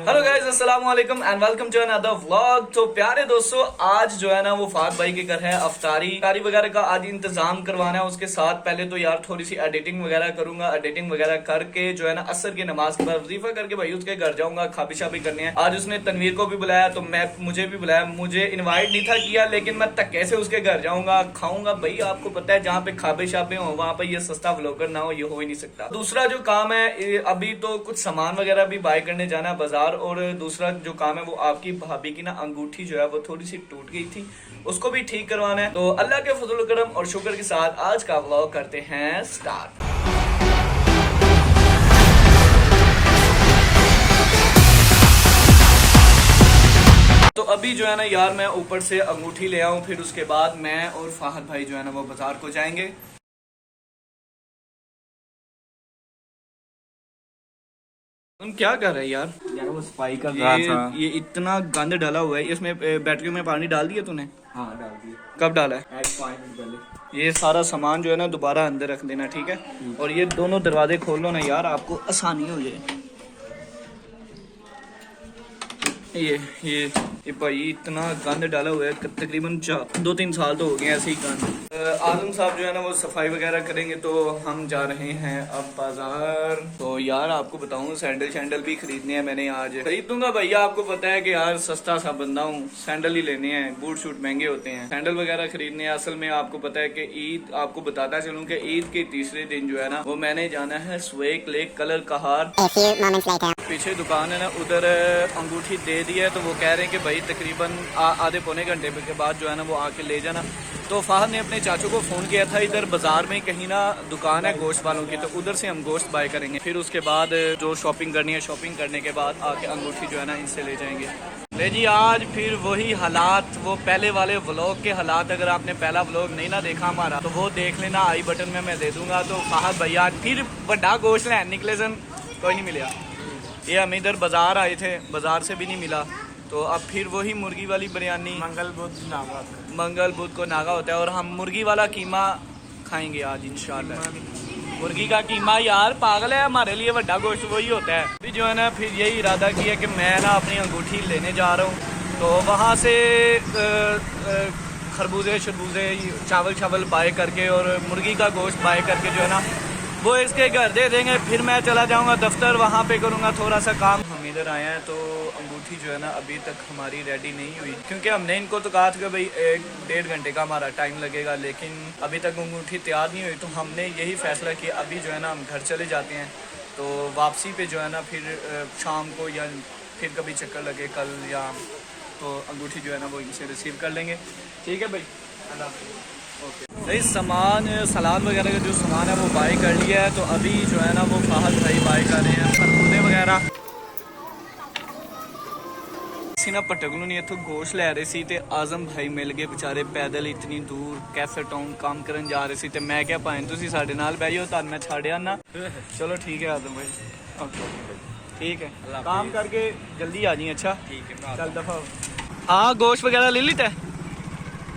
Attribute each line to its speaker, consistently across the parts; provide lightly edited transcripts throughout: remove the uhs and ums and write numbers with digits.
Speaker 1: Hello guys, अस्सलाम वालेकुम and welcome to another vlog. तो प्यारे दोस्तों, आज जो है ना वो फाद भाई के घर है अफ्तारी वगैरह का आज इंतजाम करवाना है। उसके साथ पहले तो यार थोड़ी सी एडिटिंग वगैरह करूंगा। एडिटिंग वगैरह करके जो है ना असर की नमाज के बाद वजीफा करके भाई उसके घर जाऊंगा। खाबी शाबी करनी है। आज उसने तनवीर को भी बुलाया तो मुझे भी बुलाया। मुझे इन्वाइट नहीं था किया, लेकिन मैं धक्के से उसके घर जाऊंगा, खाऊंगा। भाई आपको पता है जहाँ पे खाबे शाबे हो वहाँ पे ये सस्ता व्लॉगर ना हो, ये हो ही नहीं सकता। दूसरा जो काम है, अभी तो कुछ सामान वगैरह भी बाय करने जाना है बाजार। और दूसरा जो काम है वो आपकी भाभी की ना अंगूठी जो है वो थोड़ी सी टूट गई थी, उसको भी ठीक करवाना है। तो अल्लाह के फजल करम और शुक्र के साथ आज का व्लॉग करते हैं स्टार्ट। तो अभी जो है ना यार मैं ऊपर से अंगूठी ले आऊं, फिर उसके बाद मैं और फाहद भाई जो है ना वो बाजार को जाएंगे। तुम क्या कर रहे हैं यार?
Speaker 2: यार वो सफाई कर रहा था।
Speaker 1: ये इतना गंद डाला हुआ है इसमें। बैटरी में पानी डाल दिया तूने?
Speaker 2: हाँ डाल दिया।
Speaker 1: कब डाला है?
Speaker 2: 5 मिनट पहले।
Speaker 1: ये सारा सामान जो है ना दोबारा अंदर रख देना, ठीक है? और ये दोनों दरवाजे खोल लो ना यार, आपको आसानी हो जाए। ये भाई इतना गंद डाला हुआ है, तकरीबन 2-3 साल तो हो गए ऐसे ही गंद। आजम साहब जो है ना वो सफाई वगैरह करेंगे, तो हम जा रहे हैं अब बाजार। तो यार आपको बताऊं, सैंडल भी खरीदने हैं मैंने। आज खरीदूंगा भैया, आपको पता है कि यार सस्ता सा बंदा हूँ, सैंडल ही लेने हैं। बूट शूट महंगे होते हैं, सैंडल वगैरह खरीदने हैं। असल में आपको पता है कि ईद, आपको बताता चलूं कि ईद के तीसरे दिन जो है ना वो मैंने जाना है स्वेक लेक कलर कहार। पीछे दुकान है ना, उधर अंगूठी दे दी है। तो वो कह रहे हैं कि भाई तकरीबन आधे पौने घंटे के बाद जो है ना वो आके ले जाना। तो फाहद ने अपने चाचू को फ़ोन किया था, इधर बाजार में कहीं ना दुकान है गोश्त वालों की, तो उधर से हम गोश्त बाय करेंगे। फिर उसके बाद जो शॉपिंग करनी है, शॉपिंग करने के बाद आके अंगूठी जो है ना इनसे ले जाएंगे। ले जी, आज फिर वही हालात, वो पहले वाले व्लॉग के हालात। अगर आपने पहला व्लॉग नहीं ना देखा हमारा तो वो देख लेना, आई बटन में मैं दे दूंगा। तो फाहद भैया फिर बड़ा गोश्त लैन निकले सन, कोई नहीं मिला। ये हम इधर बाजार आए थे, बाजार से भी नहीं मिला। तो अब फिर वही मुर्गी वाली बिरयानी, मंगल बुध को नागा होता है, और हम मुर्गी वाला कीमा खाएंगे आज इंशाल्लाह। मुर्गी का कीमा यार पागल है, हमारे लिए बड़ा गोश्त वही होता है। अभी जो है ना फिर यही इरादा किया कि मैं ना अपनी अंगूठी लेने जा रहा हूँ। तो वहाँ से खरबूजे शरबूजे चावल बाय करके और मुर्गी का गोश्त बाय करके जो है ना वो इसके घर दे देंगे। फिर मैं चला जाऊंगा दफ्तर, वहाँ पे करूँगा थोड़ा सा काम। हम इधर आए हैं तो अंगूठी जो है ना अभी तक हमारी रेडी नहीं हुई, क्योंकि हमने इनको तो कहा था कि भाई 1-1.5 घंटे का हमारा टाइम लगेगा, लेकिन अभी तक अंगूठी तैयार नहीं हुई। तो हमने यही फैसला किया अभी जो है ना हम घर चले जाते हैं। तो वापसी पे जो है ना फिर शाम को या फिर कभी चक्कर लगे कल या, तो अंगूठी जो है ना वो इनसे रिसीव कर लेंगे। ठीक है भाई, अल्लाह हाफ़िज़। ओके, सामान सलाद वगैरह का जो सामान है वो बाय कर लिया है। तो अभी जो है ना वो फाहद भाई बाय कर रहे हैं खरबूजे वगैरह। ना पटकलू नहीं इतों गोश्त लै रहे सी, ते आजम भाई मिल गए बेचारे पैदल इतनी दूर कैफे टाउन काम करन जा रहे सी। ते मैं क्या भाएं तुसी साडे नाल बैठ जाओ, तां मैं छड्ड आना। चलो ठीक है आजम भाई, ओके ठीक है, काम करके जल्दी आ जी। अच्छा ठीक है, चल दफा। हाँ गोश्त वगैरह ले ली तै,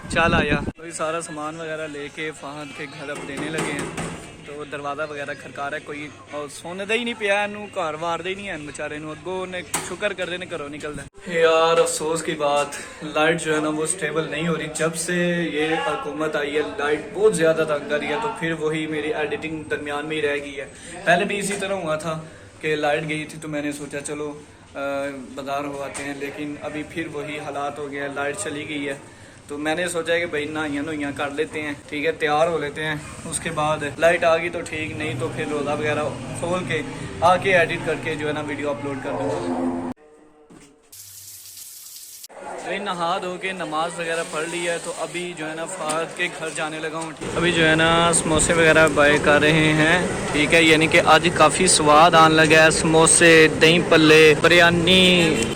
Speaker 1: चल आया। तो सारा सामान वगैरह लेके फाहद के घर अब देने लगे हैं। तो दरवाज़ा वगैरह खड़का रहा है कोई, और सोने ही नहीं पिया, घर वारदे ही नहीं है बेचारे। अगों ने शुक्र कर रहे ने घरों निकलदा है। यार अफसोस की बात, लाइट जो है ना वो स्टेबल नहीं हो रही। जब से ये हुकूमत आई है लाइट बहुत ज़्यादा तंग कर रही है। तो फिर वही मेरी एडिटिंग दरमियान में ही रह गई है। पहले भी इसी तरह हुआ था कि लाइट गई थी तो मैंने सोचा चलो बाजार हो आते हैं, लेकिन अभी फिर वही हालात हो गए, लाइट चली गई है। तो मैंने सोचा कि भाई नहाइयाँ नुइयाँ कर लेते हैं, ठीक है, तैयार हो लेते हैं। उसके बाद लाइट आ गई तो ठीक, नहीं तो फिर रोज़ा वगैरह खोल के आके एडिट करके जो है ना वीडियो अपलोड कर दूँगा। तो नहा धो के नमाज वगैरह पढ़ ली है। तो अभी जो है ना फाहद के घर जाने लगा हूँ। अभी जो है ना समोसे वगैरह बाय कर रहे हैं, ठीक है। यानी कि आज काफ़ी स्वाद आने लगा है। समोसे, दही पल्ले, बिरयानी,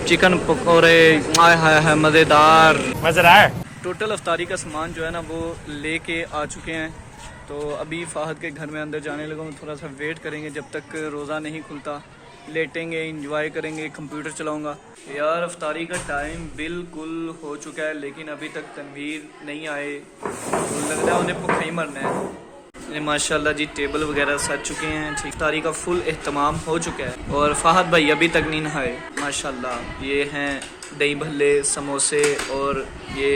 Speaker 1: चिकन पकौड़े, आय हाय हाय मज़ेदार, मज़ा आया। टोटल अफ्तारी का सामान जो है ना वो लेके आ चुके हैं। तो अभी फाहद के घर में अंदर जाने लगा हूँ। थोड़ा सा वेट करेंगे जब तक रोज़ा नहीं खुलता, लेटेंगे, इंजॉय करेंगे, कंप्यूटर चलाऊंगा। यार अफ्तारी का टाइम बिल्कुल हो चुका है, लेकिन अभी तक तनवीर नहीं आए। तो लग रहा है उन्हें भूखा ही मरना है। ये माशाल्लाह जी टेबल वगैरह सज चुके हैं, ठीक तारी का फुल एहतमाम हो चुका है। और फहद भाई अभी तक नहीं नहाए माशाल्लाह। ये हैं दही भल्ले, समोसे और ये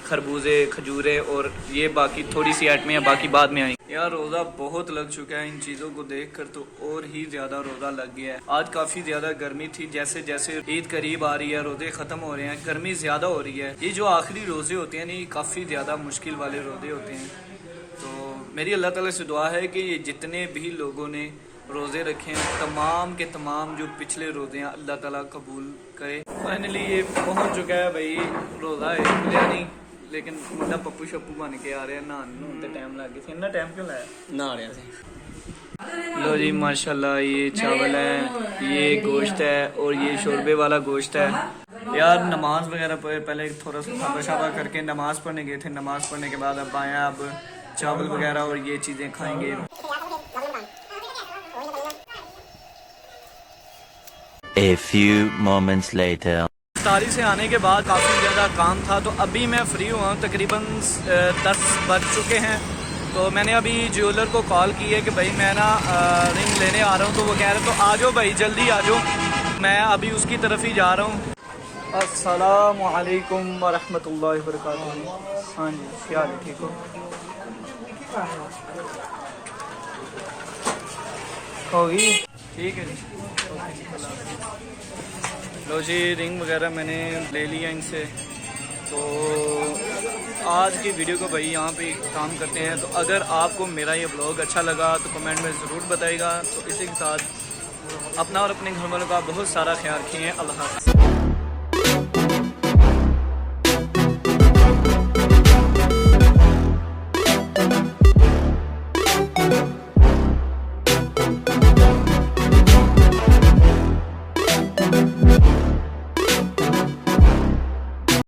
Speaker 1: खरबूजे, खजूरे और ये बाकी थोड़ी सी आइटमें हैं, बाकी बाद में आएंगी। यार रोज़ा बहुत लग चुका है, इन चीज़ों को देखकर तो और ही ज़्यादा रोज़ा लग गया है। आज काफ़ी ज़्यादा गर्मी थी, जैसे जैसे ईद करीब आ रही है, रोज़े ख़त्म हो रहे हैं, गर्मी ज़्यादा हो रही है। ये जो आखिरी रोज़े होते हैं ये काफ़ी ज़्यादा मुश्किल वाले रोज़े होते हैं। तो मेरी अल्लाह ताला से दुआ है कि जितने भी लोगों ने रोज़े रखे हैं, तमाम के तमाम जो पिछले रोज़े हैं अल्लाह ताला कबूल करे। फाइनली ये पहुँच चुका है भाई, रोज़ा है खुलिया नहीं, लेकिन मुंडा पप्पू शप्पू बन के आ रहे हैं। नहाने तो टाइम लग गया, इतना टाइम क्यों लाया?
Speaker 2: नहा रहे थे।
Speaker 1: लो जी माशाल्लाह, ये चावल है, ये गोश्त है और ये शोरबे वाला गोश्त है। यार नमाज वगैरह पहले थोड़ा सा खाबा शाबा करके नमाज पढ़ने गए थे। नमाज पढ़ने के बाद अब आया, अब चावल वगैरह और ये चीज़ें खाएंगे।
Speaker 3: A few moments later.
Speaker 1: तारी से आने के बाद काफ़ी ज़्यादा काम था, तो अभी मैं फ्री हुआ हूँ। तकरीबन 10 बज चुके हैं। तो मैंने अभी ज्वेलर को कॉल की है कि भाई मैं ना रिंग लेने आ रहा हूँ। तो वो कह रहे तो आ जाओ भाई, जल्दी आ जाओ। मैं अभी उसकी तरफ ही जा रहा हूँ। अस्सलामु अलैकुम वरहमतुल्लाहि वबरकातुहू। हाँ जी, क्या हाल है, ठीक हो? होगी, ठीक है जी। लो जी, रिंग वगैरह मैंने ले लिया इनसे। तो आज की वीडियो को भाई यहाँ पे काम करते हैं। तो अगर आपको मेरा ये व्लॉग अच्छा लगा तो कमेंट में ज़रूर बताइएगा। तो इसी के साथ अपना और अपने घर वालों का बहुत सारा ख्याल रखिए। अल्लाह हाफ़िज़।